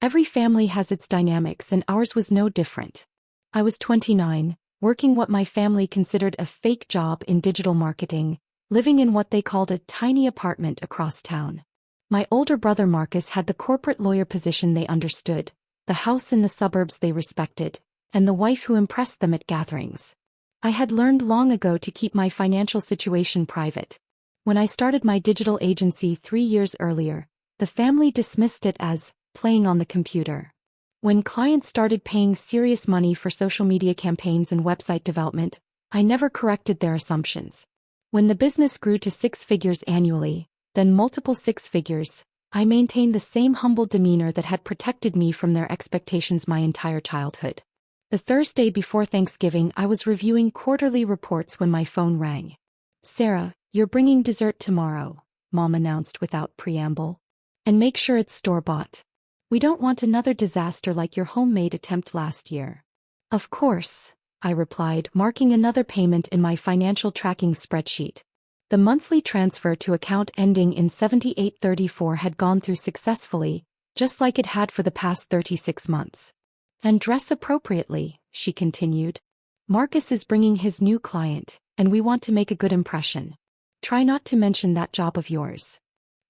Every family has its dynamics and ours was no different. I was 29, working what my family considered a fake job in digital marketing, living in what they called a tiny apartment across town. My older brother Marcus had the corporate lawyer position they understood, the house in the suburbs they respected, and the wife who impressed them at gatherings. I had learned long ago to keep my financial situation private. When I started my digital agency 3 years earlier, the family dismissed it as playing on the computer. When clients started paying serious money for social media campaigns and website development, I never corrected their assumptions. When the business grew to 6 figures annually, then multiple 6 figures, I maintained the same humble demeanor that had protected me from their expectations my entire childhood. The Thursday before Thanksgiving, I was reviewing quarterly reports when my phone rang. "Sarah, you're bringing dessert tomorrow," Mom announced without preamble. "And make sure it's store-bought. We don't want another disaster like your homemade attempt last year." "Of course," I replied, marking another payment in my financial tracking spreadsheet. The monthly transfer to account ending in 7834 had gone through successfully, just like it had for the past 36 months. "And dress appropriately," she continued. "Marcus is bringing his new client, and we want to make a good impression. Try not to mention that job of yours."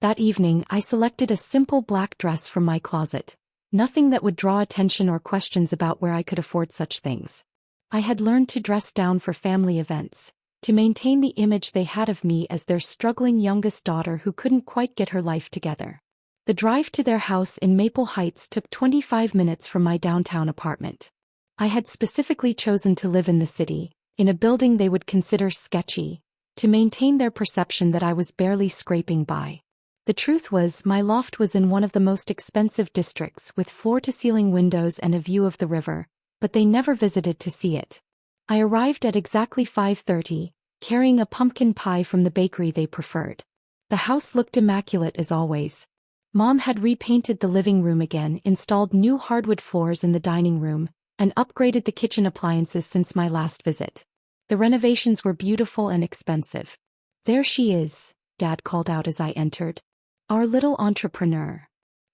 That evening, I selected a simple black dress from my closet, nothing that would draw attention or questions about where I could afford such things. I had learned to dress down for family events, to maintain the image they had of me as their struggling youngest daughter who couldn't quite get her life together. The drive to their house in Maple Heights took 25 minutes from my downtown apartment. I had specifically chosen to live in the city, in a building they would consider sketchy, to maintain their perception that I was barely scraping by. The truth was, my loft was in one of the most expensive districts with floor-to-ceiling windows and a view of the river, but they never visited to see it. I arrived at exactly 5:30, carrying a pumpkin pie from the bakery they preferred. The house looked immaculate as always. Mom had repainted the living room again, installed new hardwood floors in the dining room, and upgraded the kitchen appliances since my last visit. The renovations were beautiful and expensive. "There she is," Dad called out as I entered. "Our little entrepreneur."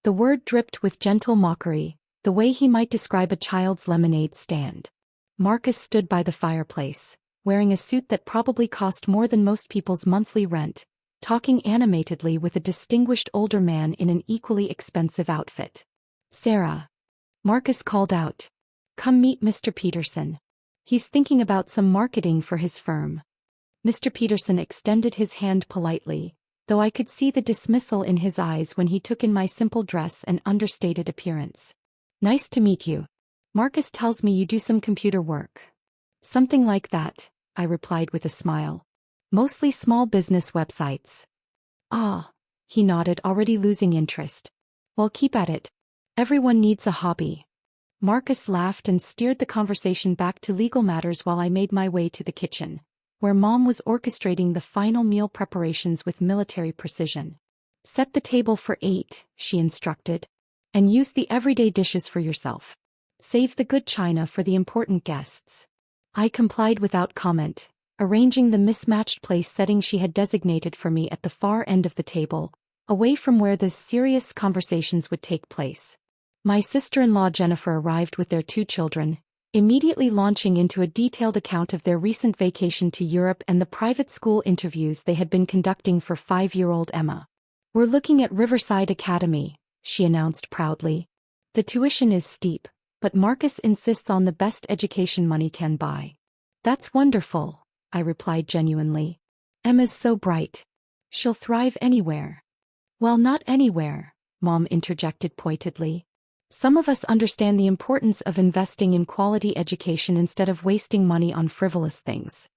The word dripped with gentle mockery, the way he might describe a child's lemonade stand. Marcus stood by the fireplace, wearing a suit that probably cost more than most people's monthly rent, talking animatedly with a distinguished older man in an equally expensive outfit. "Sarah," Marcus called out. "Come meet Mr. Peterson. He's thinking about some marketing for his firm." Mr. Peterson extended his hand politely, though I could see the dismissal in his eyes when he took in my simple dress and understated appearance. "Nice to meet you. Marcus tells me you do some computer work." "Something like that," I replied with a smile. "Mostly small business websites." "Ah," he nodded, already losing interest. "Well, keep at it. Everyone needs a hobby." Marcus laughed and steered the conversation back to legal matters while I made my way to the kitchen, where Mom was orchestrating the final meal preparations with military precision. "Set the table for 8, she instructed. "And use the everyday dishes for yourself. Save the good china for the important guests." I complied without comment, arranging the mismatched place setting she had designated for me at the far end of the table, away from where the serious conversations would take place. My sister-in-law Jennifer arrived with their 2 children, immediately launching into a detailed account of their recent vacation to Europe and the private school interviews they had been conducting for 5-year-old Emma. "We're looking at Riverside Academy," she announced proudly. "The tuition is steep, but Marcus insists on the best education money can buy." "That's wonderful," I replied genuinely. "Emma's so bright. She'll thrive anywhere." "Well, not anywhere," Mom interjected pointedly. "Some of us understand the importance of investing in quality education instead of wasting money on frivolous things."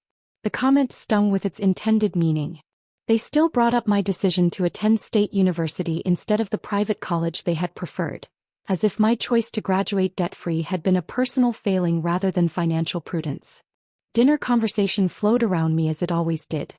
The comment stung with its intended meaning. They still brought up my decision to attend State University instead of the private college they had preferred, as if my choice to graduate debt-free had been a personal failing rather than financial prudence. Dinner conversation flowed around me as it always did.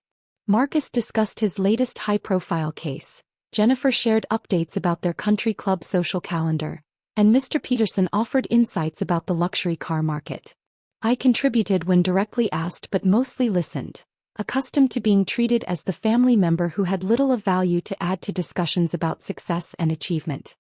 Marcus discussed his latest high-profile case, Jennifer shared updates about their country club social calendar, and Mr. Peterson offered insights about the luxury car market. I contributed when directly asked but mostly listened, accustomed to being treated as the family member who had little of value to add to discussions about success and achievement.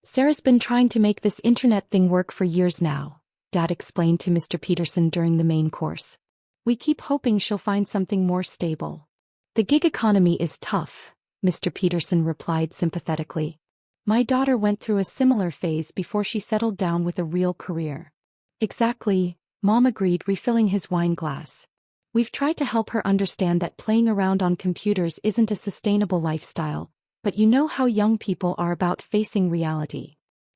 Sarah's been trying to make this internet thing work for years now, Dad explained to Mr. Peterson during the main course. We keep hoping she'll find something more stable. The gig economy is tough, Mr. Peterson replied sympathetically. My daughter went through a similar phase before she settled down with a real career. Exactly, Mom agreed, refilling his wine glass. We've tried to help her understand that playing around on computers isn't a sustainable lifestyle, but you know how young people are about facing reality.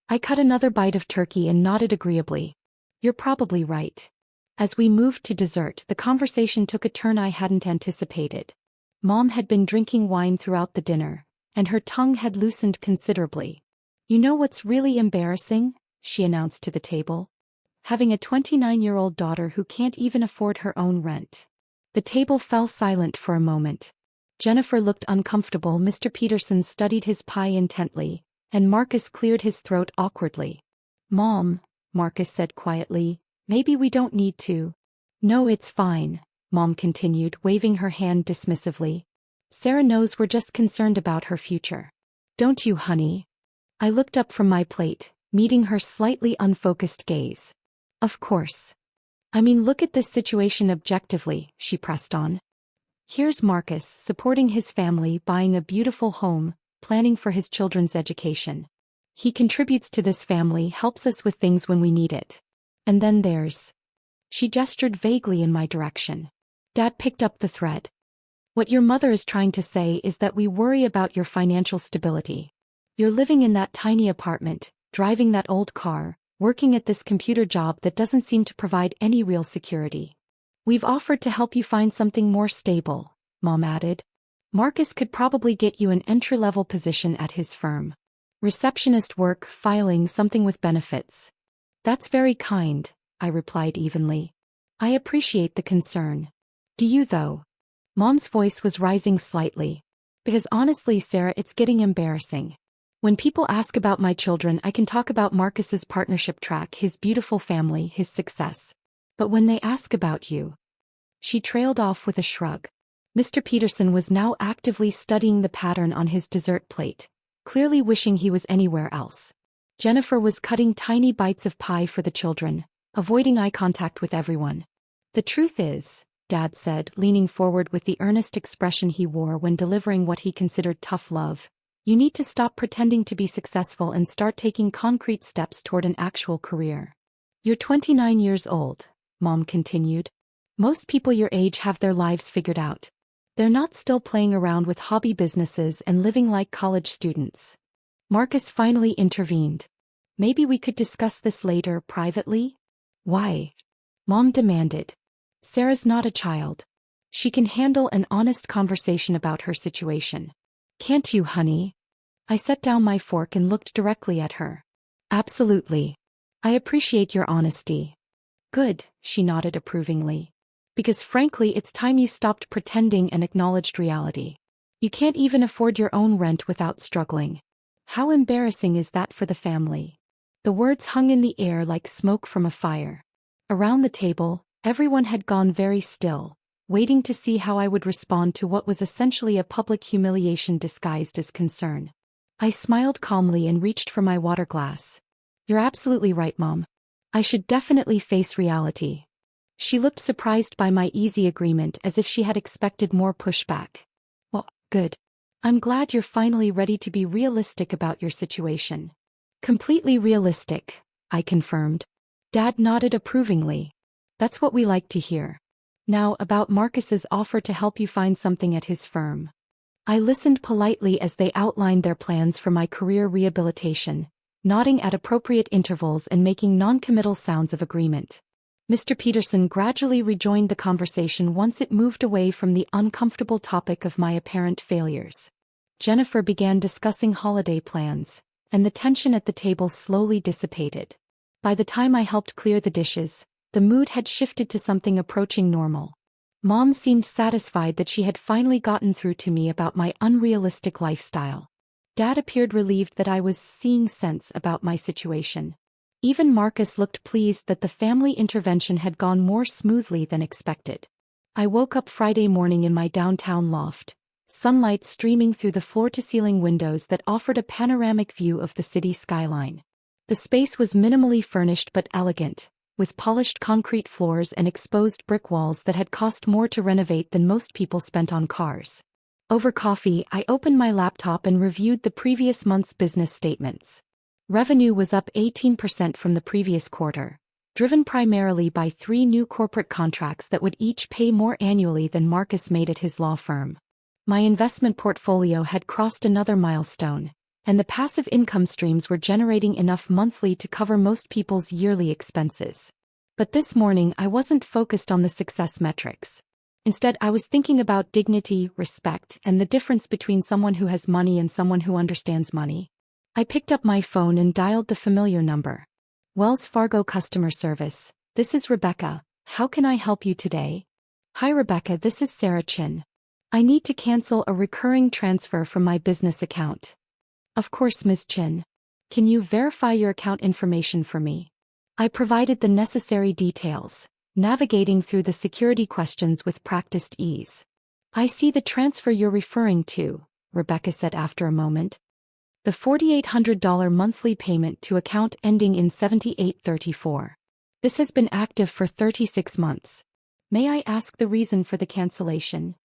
I cut another bite of turkey and nodded agreeably. You're probably right. As we moved to dessert, the conversation took a turn I hadn't anticipated. Mom had been drinking wine throughout the dinner, and her tongue had loosened considerably. You know what's really embarrassing? She announced to the table. Having a 29-year-old daughter who can't even afford her own rent. The table fell silent for a moment. Jennifer looked uncomfortable. Mr. Peterson studied his pie intently, and Marcus cleared his throat awkwardly. Mom, Marcus said quietly, maybe we don't need to. No, it's fine, Mom continued, waving her hand dismissively. Sarah knows we're just concerned about her future. Don't you, honey? I looked up from my plate, meeting her slightly unfocused gaze. Of course. I mean, look at this situation objectively, she pressed on. Here's Marcus supporting his family, buying a beautiful home, planning for his children's education. He contributes to this family, helps us with things when we need it. And then there's... She gestured vaguely in my direction. Dad picked up the thread. What your mother is trying to say is that we worry about your financial stability. You're living in that tiny apartment, driving that old car, working at this computer job that doesn't seem to provide any real security. We've offered to help you find something more stable, Mom added. Marcus could probably get you an entry-level position at his firm. Receptionist work, filing, something with benefits. That's very kind, I replied evenly. I appreciate the concern. Do you though? Mom's voice was rising slightly. Because honestly, Sarah, it's getting embarrassing. When people ask about my children, I can talk about Marcus's partnership track, his beautiful family, his success. But when they ask about you... She trailed off with a shrug. Mr. Peterson was now actively studying the pattern on his dessert plate, clearly wishing he was anywhere else. Jennifer was cutting tiny bites of pie for the children, avoiding eye contact with everyone. The truth is, Dad said, leaning forward with the earnest expression he wore when delivering what he considered tough love, you need to stop pretending to be successful and start taking concrete steps toward an actual career. You're 29 years old, Mom continued. Most people your age have their lives figured out. They're not still playing around with hobby businesses and living like college students. Marcus finally intervened. Maybe we could discuss this later, privately? Why? Mom demanded. Sarah's not a child. She can handle an honest conversation about her situation. Can't you, honey? I set down my fork and looked directly at her. Absolutely. I appreciate your honesty. Good, she nodded approvingly. Because frankly, it's time you stopped pretending and acknowledged reality. You can't even afford your own rent without struggling. How embarrassing is that for the family? The words hung in the air like smoke from a fire. Around the table, everyone had gone very still, waiting to see how I would respond to what was essentially a public humiliation disguised as concern. I smiled calmly and reached for my water glass. You're absolutely right, Mom. I should definitely face reality. She looked surprised by my easy agreement, as if she had expected more pushback. Well, good. I'm glad you're finally ready to be realistic about your situation. Completely realistic, I confirmed. Dad nodded approvingly. That's what we like to hear. Now about Marcus's offer to help you find something at his firm. I listened politely as they outlined their plans for my career rehabilitation, nodding at appropriate intervals and making non-committal sounds of agreement. Mr. Peterson gradually rejoined the conversation once it moved away from the uncomfortable topic of my apparent failures. Jennifer began discussing holiday plans, and the tension at the table slowly dissipated. By the time I helped clear the dishes, the mood had shifted to something approaching normal. Mom seemed satisfied that she had finally gotten through to me about my unrealistic lifestyle. Dad appeared relieved that I was seeing sense about my situation. Even Marcus looked pleased that the family intervention had gone more smoothly than expected. I woke up Friday morning in my downtown loft, sunlight streaming through the floor-to-ceiling windows that offered a panoramic view of the city skyline. The space was minimally furnished but elegant, with polished concrete floors and exposed brick walls that had cost more to renovate than most people spent on cars. Over coffee, I opened my laptop and reviewed the previous month's business statements. Revenue was up 18% from the previous quarter, driven primarily by 3 new corporate contracts that would each pay more annually than Marcus made at his law firm. My investment portfolio had crossed another milestone, and the passive income streams were generating enough monthly to cover most people's yearly expenses. But this morning I wasn't focused on the success metrics. Instead, I was thinking about dignity, respect, and the difference between someone who has money and someone who understands money. I picked up my phone and dialed the familiar number. Wells Fargo customer service. This is Rebecca. How can I help you today? Hi Rebecca, this is Sarah Chin. I need to cancel a recurring transfer from my business account. Of course, Ms. Chin. Can you verify your account information for me? I provided the necessary details, navigating through the security questions with practiced ease. I see the transfer you're referring to, Rebecca said after a moment. The $4,800 monthly payment to account ending in 7834. This has been active for 36 months. May I ask the reason for the cancellation?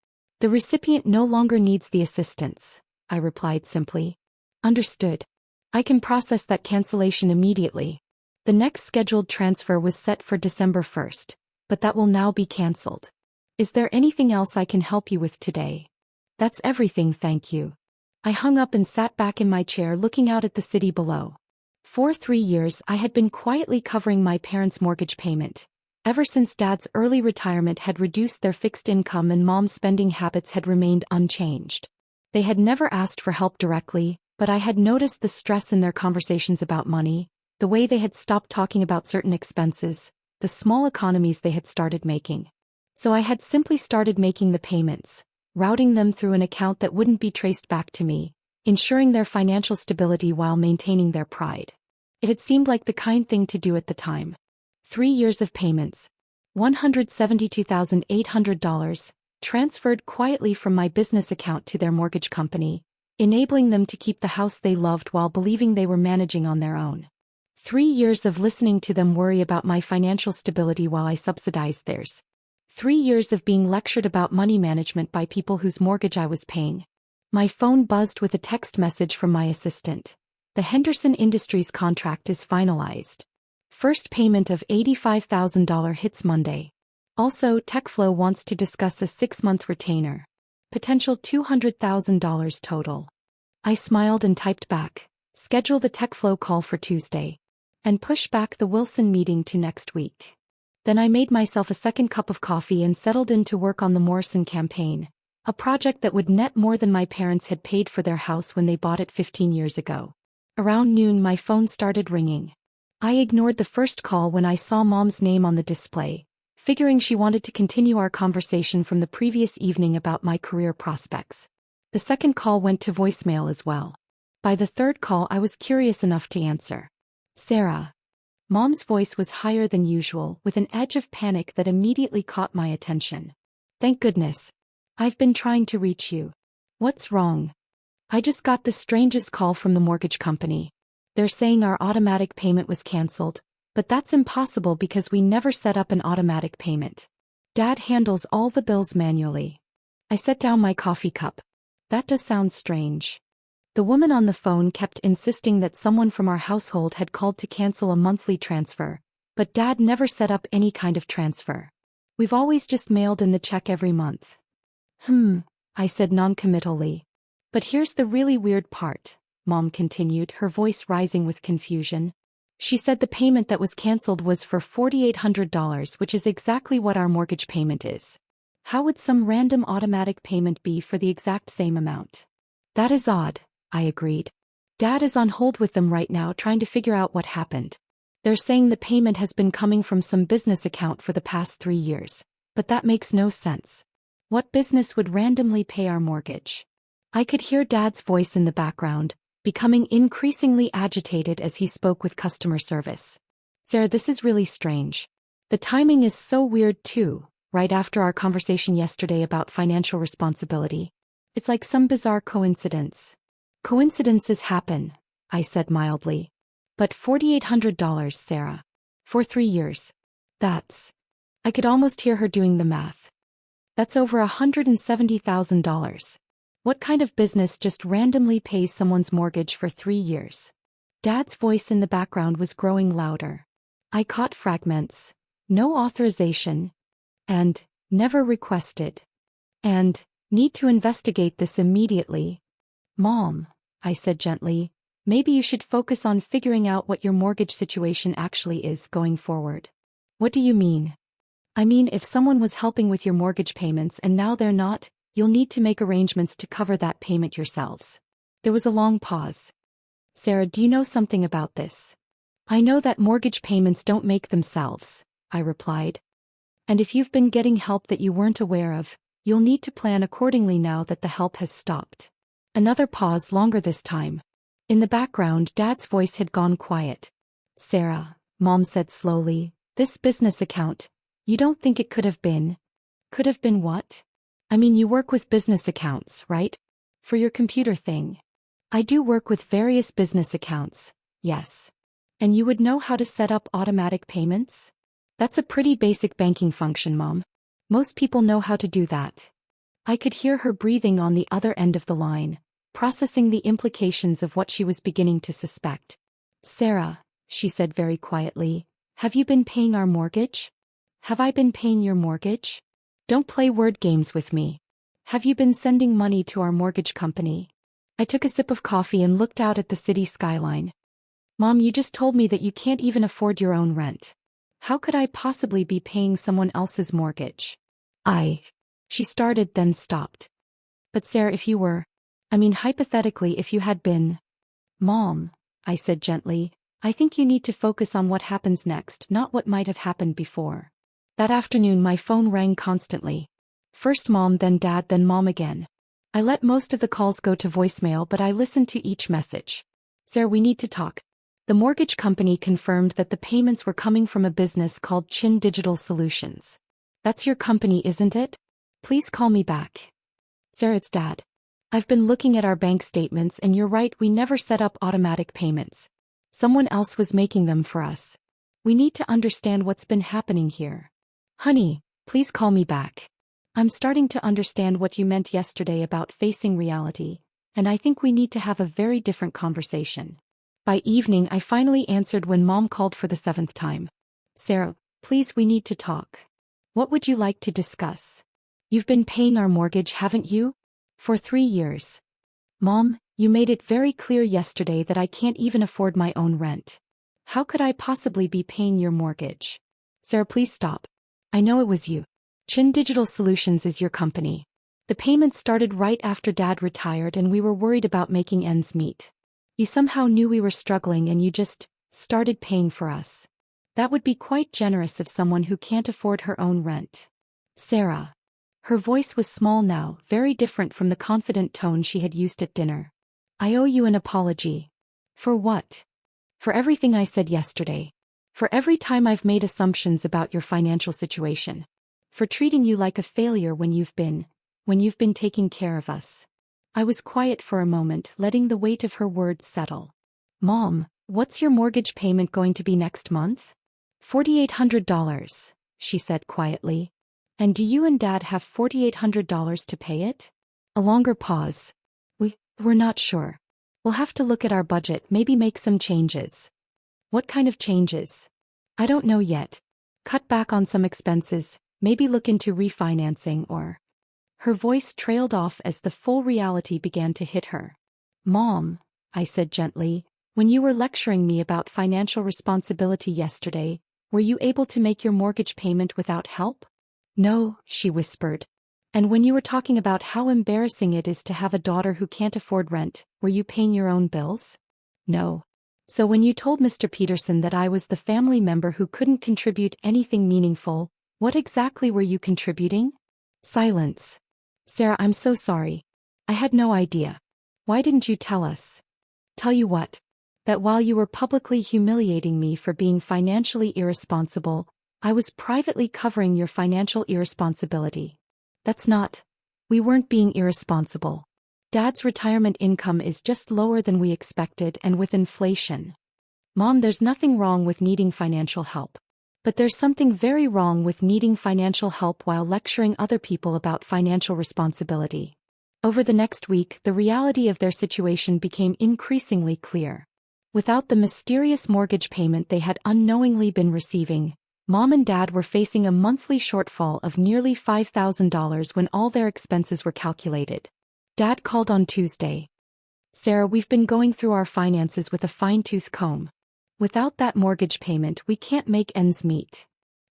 The recipient no longer needs the assistance, I replied simply. Understood. I can process that cancellation immediately. The next scheduled transfer was set for December 1st, but that will now be cancelled. Is there anything else I can help you with today? That's everything, thank you. I hung up and sat back in my chair looking out at the city below. For 3 years I had been quietly covering my parents' mortgage payment. Ever since Dad's early retirement had reduced their fixed income and Mom's spending habits had remained unchanged. They had never asked for help directly, but I had noticed the stress in their conversations about money, the way they had stopped talking about certain expenses, the small economies they had started making. So I had simply started making the payments, routing them through an account that wouldn't be traced back to me, ensuring their financial stability while maintaining their pride. It had seemed like the kind thing to do at the time. 3 years of payments, $172,800, transferred quietly from my business account to their mortgage company, enabling them to keep the house they loved while believing they were managing on their own. 3 years of listening to them worry about my financial stability while I subsidized theirs. 3 years of being lectured about money management by people whose mortgage I was paying. My phone buzzed with a text message from my assistant. The Henderson Industries contract is finalized. First payment of $85,000 hits Monday. Also, TechFlow wants to discuss a 6-month retainer. Potential $200,000 total. I smiled and typed back, schedule the TechFlow call for Tuesday. And push back the Wilson meeting to next week. Then I made myself a second cup of coffee and settled in to work on the Morrison campaign, a project that would net more than my parents had paid for their house when they bought it 15 years ago. Around noon my phone started ringing. I ignored the first call when I saw Mom's name on the display, figuring she wanted to continue our conversation from the previous evening about my career prospects. The second call went to voicemail as well. By the third call I was curious enough to answer. Sarah. Mom's voice was higher than usual, with an edge of panic that immediately caught my attention. Thank goodness. I've been trying to reach you. What's wrong? I just got the strangest call from the mortgage company. They're saying our automatic payment was cancelled, but that's impossible because we never set up an automatic payment. Dad handles all the bills manually. I set down my coffee cup. That does sound strange. The woman on the phone kept insisting that someone from our household had called to cancel a monthly transfer, but Dad never set up any kind of transfer. We've always just mailed in the check every month. I said noncommittally. But here's the really weird part, Mom continued, her voice rising with confusion. She said the payment that was cancelled was for $4,800, which is exactly what our mortgage payment is. How would some random automatic payment be for the exact same amount? That is odd, I agreed. Dad is on hold with them right now trying to figure out what happened. They're saying the payment has been coming from some business account for the past 3 years, but that makes no sense. What business would randomly pay our mortgage? I could hear Dad's voice in the background, becoming increasingly agitated as he spoke with customer service. Sarah, this is really strange. The timing is so weird too, right after our conversation yesterday about financial responsibility. It's like some bizarre coincidence. Coincidences happen, I said mildly. But $4,800, Sarah. For 3 years. That's... I could almost hear her doing the math. That's over $170,000. What kind of business just randomly pays someone's mortgage for 3 years? Dad's voice in the background was growing louder. I caught fragments. No authorization. And, never requested. And, need to investigate this immediately. Mom, I said gently, maybe you should focus on figuring out what your mortgage situation actually is going forward. What do you mean? I mean, if someone was helping with your mortgage payments and now they're not, you'll need to make arrangements to cover that payment yourselves. There was a long pause. Sarah, do you know something about this? I know that mortgage payments don't make themselves, I replied. And if you've been getting help that you weren't aware of, you'll need to plan accordingly now that the help has stopped. Another pause, longer this time. In the background, Dad's voice had gone quiet. Sarah, Mom said slowly, this business account, you don't think it could have been? Could have been what? I mean, you work with business accounts, right? For your computer thing. I do work with various business accounts, yes. And you would know how to set up automatic payments? That's a pretty basic banking function, Mom. Most people know how to do that. I could hear her breathing on the other end of the line, processing the implications of what she was beginning to suspect. Sarah, she said very quietly, have you been paying our mortgage? Have I been paying your mortgage? Don't play word games with me. Have you been sending money to our mortgage company? I took a sip of coffee and looked out at the city skyline. Mom, you just told me that you can't even afford your own rent. How could I possibly be paying someone else's mortgage? She started, then stopped. But Sarah, if you were, hypothetically, if you had been. Mom, I said gently, I think you need to focus on what happens next, not what might have happened before. That afternoon my phone rang constantly. First Mom, then Dad, then Mom again. I let most of the calls go to voicemail, but I listened to each message. Sarah, we need to talk. The mortgage company confirmed that the payments were coming from a business called Chin Digital Solutions. That's your company, isn't it? Please call me back. Sarah, it's Dad. I've been looking at our bank statements and you're right, we never set up automatic payments. Someone else was making them for us. We need to understand what's been happening here. Honey, please call me back. I'm starting to understand what you meant yesterday about facing reality, and I think we need to have a very different conversation. By evening I finally answered when Mom called for the 7th time. Sarah, please, we need to talk. What would you like to discuss? You've been paying our mortgage, haven't you? For 3 years. Mom, you made it very clear yesterday that I can't even afford my own rent. How could I possibly be paying your mortgage? Sarah, please stop. I know it was you. Chin Digital Solutions is your company. The payments started right after Dad retired and we were worried about making ends meet. You somehow knew we were struggling and you just started paying for us. That would be quite generous of someone who can't afford her own rent. Sarah. Her voice was small now, very different from the confident tone she had used at dinner. I owe you an apology. For what? For everything I said yesterday. For every time I've made assumptions about your financial situation. For treating you like a failure when you've been taking care of us. I was quiet for a moment, letting the weight of her words settle. Mom, what's your mortgage payment going to be next month? $4,800, she said quietly. And do you and Dad have $4,800 to pay it? A longer pause. We're not sure. We'll have to look at our budget, maybe make some changes. What kind of changes? I don't know yet. Cut back on some expenses, maybe look into refinancing or... Her voice trailed off as the full reality began to hit her. Mom, I said gently, when you were lecturing me about financial responsibility yesterday, were you able to make your mortgage payment without help? No, she whispered. And when you were talking about how embarrassing it is to have a daughter who can't afford rent, were you paying your own bills? No. So when you told Mr. Peterson that I was the family member who couldn't contribute anything meaningful, what exactly were you contributing? Silence. Sarah, I'm so sorry. I had no idea. Why didn't you tell us? Tell you what? That while you were publicly humiliating me for being financially irresponsible, I was privately covering your financial irresponsibility. That's not... We weren't being irresponsible. Dad's retirement income is just lower than we expected, and with inflation. Mom, there's nothing wrong with needing financial help. But there's something very wrong with needing financial help while lecturing other people about financial responsibility. Over the next week, the reality of their situation became increasingly clear. Without the mysterious mortgage payment they had unknowingly been receiving, Mom and Dad were facing a monthly shortfall of nearly $5,000 when all their expenses were calculated. Dad called on Tuesday. "Sarah, we've been going through our finances with a fine-tooth comb. Without that mortgage payment, we can't make ends meet.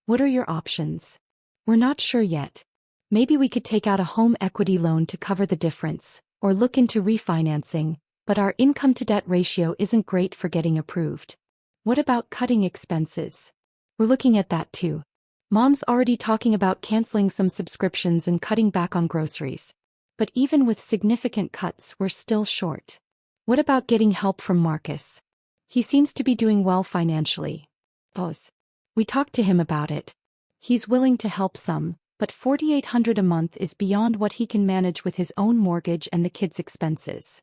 What are your options?" "We're not sure yet. Maybe we could take out a home equity loan to cover the difference, or look into refinancing, but our income-to-debt ratio isn't great for getting approved." "What about cutting expenses?" "We're looking at that too. Mom's already talking about canceling some subscriptions and cutting back on groceries. But even with significant cuts, we're still short." "What about getting help from Marcus? He seems to be doing well financially." Pause. "We talked to him about it. He's willing to help some, but $4,800 a month is beyond what he can manage with his own mortgage and the kids' expenses."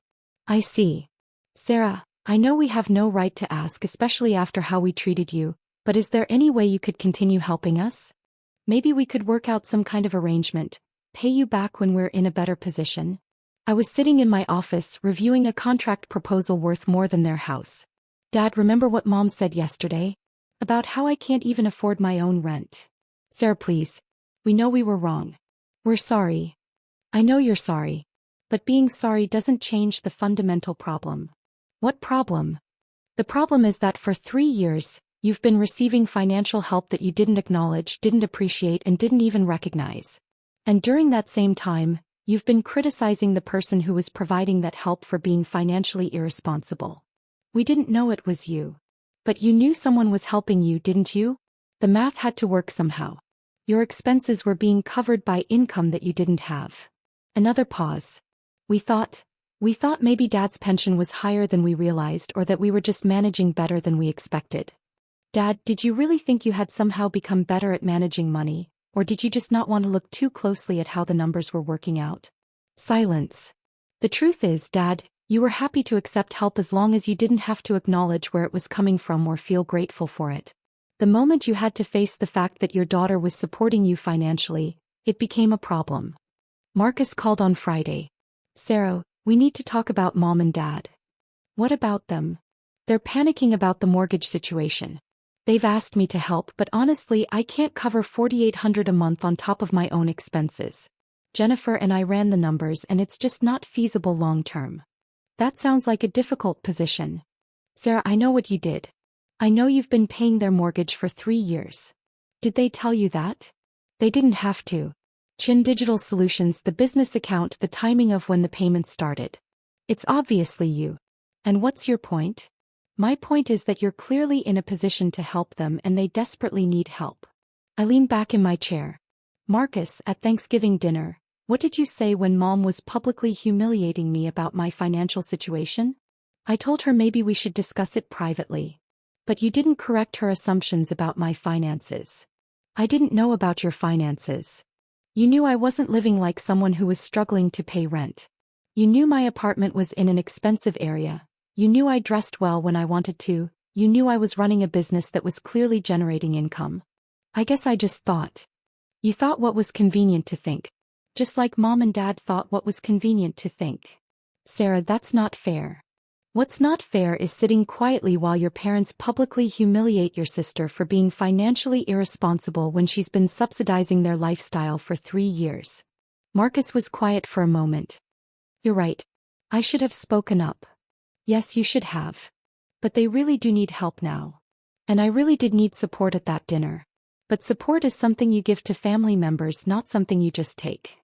"I see. Sarah, I know we have no right to ask, especially after how we treated you, but is there any way you could continue helping us? Maybe we could work out some kind of arrangement, pay you back when we're in a better position." I was sitting in my office reviewing a contract proposal worth more than their house. "Dad, remember what Mom said yesterday? About how I can't even afford my own rent." "Sarah, please. We know we were wrong. We're sorry." "I know you're sorry. But being sorry doesn't change the fundamental problem." "What problem?" "The problem is that for 3 years, you've been receiving financial help that you didn't acknowledge, didn't appreciate, and didn't even recognize. And during that same time, you've been criticizing the person who was providing that help for being financially irresponsible. We didn't know it was you. But you knew someone was helping you, didn't you? The math had to work somehow. Your expenses were being covered by income that you didn't have." Another pause. We thought maybe Dad's pension was higher than we realized, or that we were just managing better than we expected." "Dad, did you really think you had somehow become better at managing money, or did you just not want to look too closely at how the numbers were working out?" Silence. "The truth is, Dad, you were happy to accept help as long as you didn't have to acknowledge where it was coming from or feel grateful for it. The moment you had to face the fact that your daughter was supporting you financially, it became a problem." Marcus called on Friday. "Sarah, we need to talk about Mom and Dad." "What about them?" "They're panicking about the mortgage situation. They've asked me to help, but honestly, I can't cover $4,800 a month on top of my own expenses. Jennifer and I ran the numbers, and it's just not feasible long term." "That sounds like a difficult position." "Sarah, I know what you did. I know you've been paying their mortgage for 3 years. Did they tell you that?" "They didn't have to. Chin Digital Solutions, the business account, the timing of when the payments started. It's obviously you. And what's your point?" "My point is that you're clearly in a position to help them and they desperately need help." I leaned back in my chair. "Marcus, at Thanksgiving dinner, what did you say when Mom was publicly humiliating me about my financial situation?" "I told her maybe we should discuss it privately. But you didn't correct her assumptions about my finances." "I didn't know about your finances. You knew I wasn't living like someone who was struggling to pay rent. You knew my apartment was in an expensive area. You knew I dressed well when I wanted to. You knew I was running a business that was clearly generating income. I guess I just thought. You thought what was convenient to think. Just like Mom and Dad thought what was convenient to think." "Sarah, that's not fair. What's not fair is sitting quietly while your parents publicly humiliate your sister for being financially irresponsible when she's been subsidizing their lifestyle for 3 years." Marcus was quiet for a moment. "You're right. I should have spoken up." "Yes, you should have. But they really do need help now. And I really did need support at that dinner. But support is something you give to family members, not something you just take."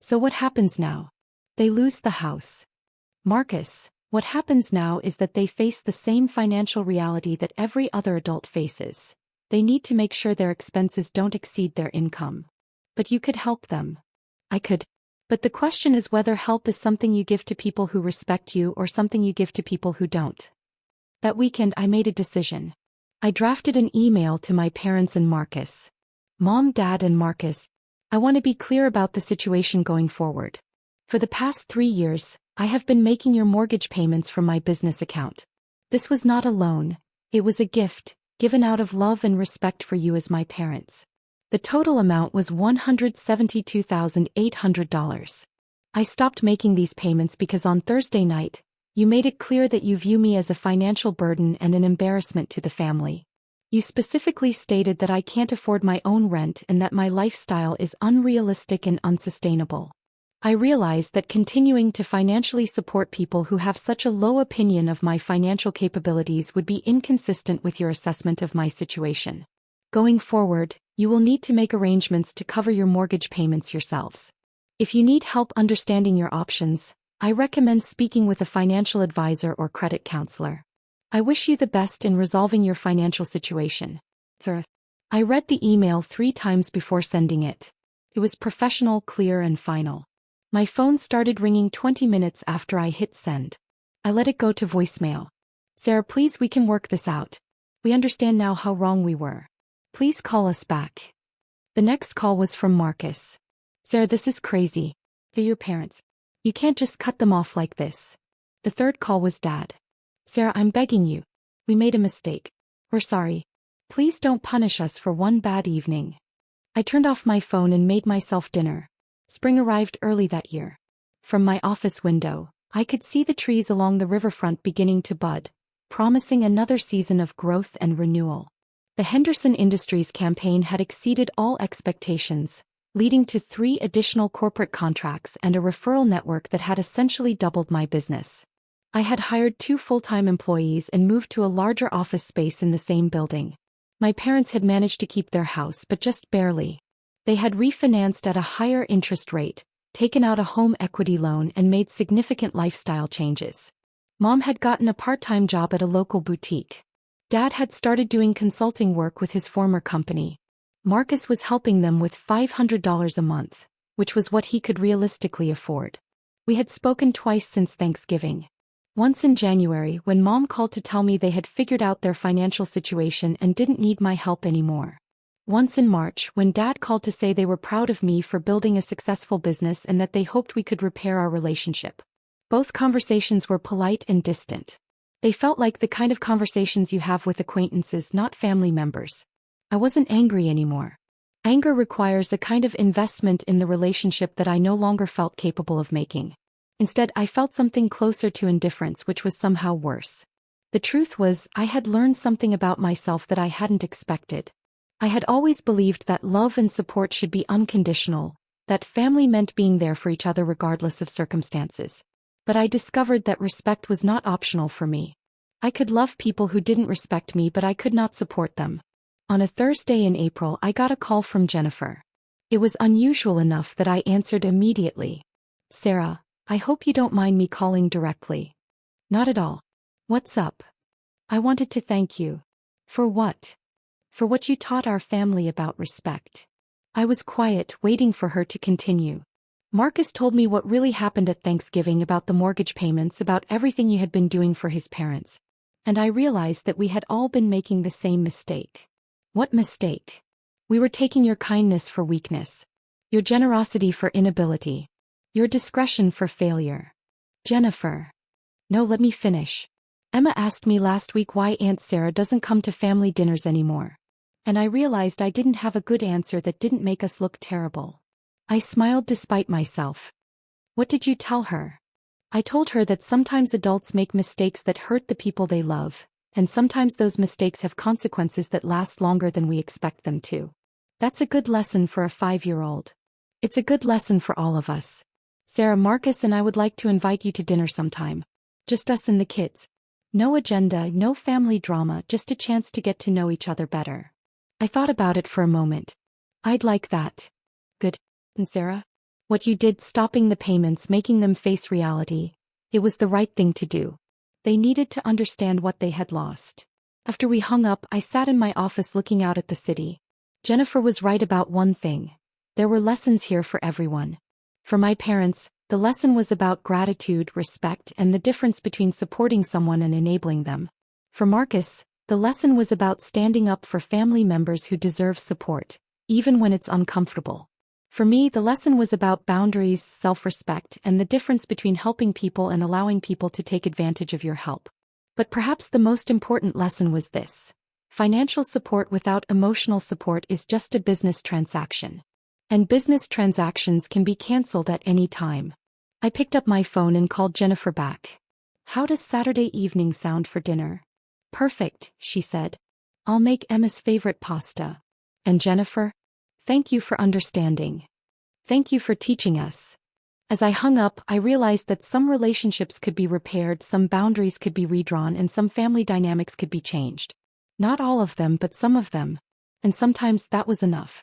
"So what happens now?" "They lose the house." "Marcus, what happens now is that they face the same financial reality that every other adult faces. They need to make sure their expenses don't exceed their income." "But you could help them." "I could. But the question is whether help is something you give to people who respect you or something you give to people who don't." That weekend I made a decision. I drafted an email to my parents and Marcus. "Mom, Dad, and Marcus, I want to be clear about the situation going forward. For the past 3 years, I have been making your mortgage payments from my business account. This was not a loan, it was a gift, given out of love and respect for you as my parents. The total amount was $172,800. I stopped making these payments because on Thursday night, you made it clear that you view me as a financial burden and an embarrassment to the family. You specifically stated that I can't afford my own rent and that my lifestyle is unrealistic and unsustainable. I realize that continuing to financially support people who have such a low opinion of my financial capabilities would be inconsistent with your assessment of my situation. Going forward, you will need to make arrangements to cover your mortgage payments yourselves. If you need help understanding your options, I recommend speaking with a financial advisor or credit counselor. I wish you the best in resolving your financial situation. I read the email 3 times before sending it. It was professional, clear, and final. My phone started ringing 20 minutes after I hit send. I let it go to voicemail. Sarah, please, we can work this out. We understand now how wrong we were. Please call us back. The next call was from Marcus. Sarah, this is crazy. They're your parents. You can't just cut them off like this. The third call was Dad. Sarah, I'm begging you. We made a mistake. We're sorry. Please don't punish us for one bad evening. I turned off my phone and made myself dinner. Spring arrived early that year. From my office window, I could see the trees along the riverfront beginning to bud, promising another season of growth and renewal. The Henderson Industries campaign had exceeded all expectations, leading to 3 additional corporate contracts and a referral network that had essentially doubled my business. I had hired 2 full-time employees and moved to a larger office space in the same building. My parents had managed to keep their house, but just barely. They had refinanced at a higher interest rate, taken out a home equity loan, and made significant lifestyle changes. Mom had gotten a part-time job at a local boutique. Dad had started doing consulting work with his former company. Marcus was helping them with $500 a month, which was what he could realistically afford. We had spoken twice since Thanksgiving. Once in January, when Mom called to tell me they had figured out their financial situation and didn't need my help anymore. Once in March, when Dad called to say they were proud of me for building a successful business and that they hoped we could repair our relationship. Both conversations were polite and distant. They felt like the kind of conversations you have with acquaintances, not family members. I wasn't angry anymore. Anger requires a kind of investment in the relationship that I no longer felt capable of making. Instead, I felt something closer to indifference, which was somehow worse. The truth was, I had learned something about myself that I hadn't expected. I had always believed that love and support should be unconditional, that family meant being there for each other regardless of circumstances. But I discovered that respect was not optional for me. I could love people who didn't respect me, but I could not support them. On a Thursday in April, I got a call from Jennifer. It was unusual enough that I answered immediately. Sarah, I hope you don't mind me calling directly. Not at all. What's up? I wanted to thank you. For what? For what you taught our family about respect. I was quiet, waiting for her to continue. Marcus told me what really happened at Thanksgiving, about the mortgage payments, about everything you had been doing for his parents. And I realized that we had all been making the same mistake. What mistake? We were taking your kindness for weakness. Your generosity for inability. Your discretion for failure. Jennifer. No, let me finish. Emma asked me last week why Aunt Sarah doesn't come to family dinners anymore. And I realized I didn't have a good answer that didn't make us look terrible. I smiled despite myself. What did you tell her? I told her that sometimes adults make mistakes that hurt the people they love, and sometimes those mistakes have consequences that last longer than we expect them to. That's a good lesson for a 5-year-old. It's a good lesson for all of us. Sarah, Marcus and I would like to invite you to dinner sometime. Just us and the kids. No agenda, no family drama, just a chance to get to know each other better. I thought about it for a moment. I'd like that. Good. And Sarah? What you did, stopping the payments, making them face reality, it was the right thing to do. They needed to understand what they had lost. After we hung up, I sat in my office looking out at the city. Jennifer was right about one thing. There were lessons here for everyone. For my parents, the lesson was about gratitude, respect, and the difference between supporting someone and enabling them. For Marcus, the lesson was about standing up for family members who deserve support, even when it's uncomfortable. For me, the lesson was about boundaries, self-respect, and the difference between helping people and allowing people to take advantage of your help. But perhaps the most important lesson was this: financial support without emotional support is just a business transaction. And business transactions can be cancelled at any time. I picked up my phone and called Jennifer back. "How does Saturday evening sound for dinner?" "Perfect," she said. "I'll make Emma's favorite pasta." "And Jennifer? Thank you for understanding. Thank you for teaching us." As I hung up, I realized that some relationships could be repaired, some boundaries could be redrawn, and some family dynamics could be changed. Not all of them, but some of them. And sometimes that was enough.